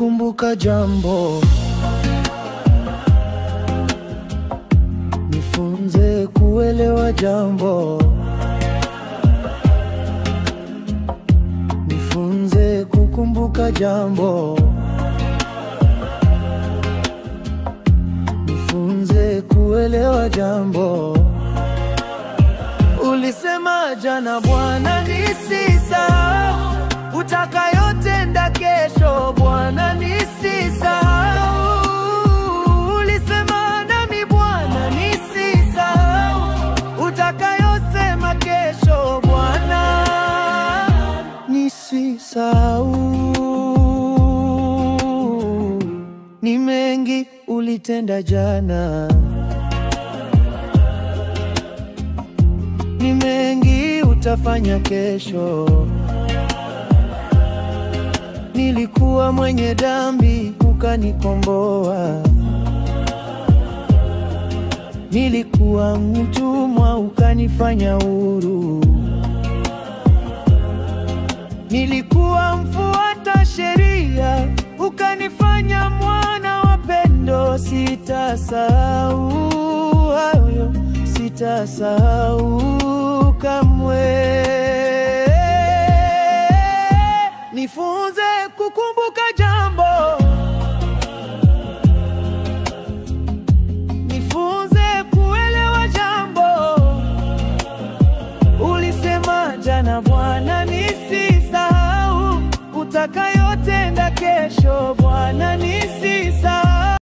kukumbuka jambo, nifunze kuelewa jambo, nifunze kukumbuka jambo, nifunze kuelewa jambo. Ulisema jana Bwana nisisahau, utakayotenda kesho Bwana nisisahau. Ulisema nami Bwana nisisahau, utakayosema kesho Bwana nisisahau. Ni mengi ulitenda jana, ni mengi utafanya kesho. Nilikuwa mwenye dhambi ukanikomboa, nilikuwa mtumwa ukanifanya huru, nilikuwa mfuata sheria ukanifanya mwana wa pendo. Sitasahau hayo, sitasahau kamwe. Nifunze kukumbuka jambo, nifunze kuelewa jambo. Ulisema jana Bwana nisisahau, utakayotenda kesho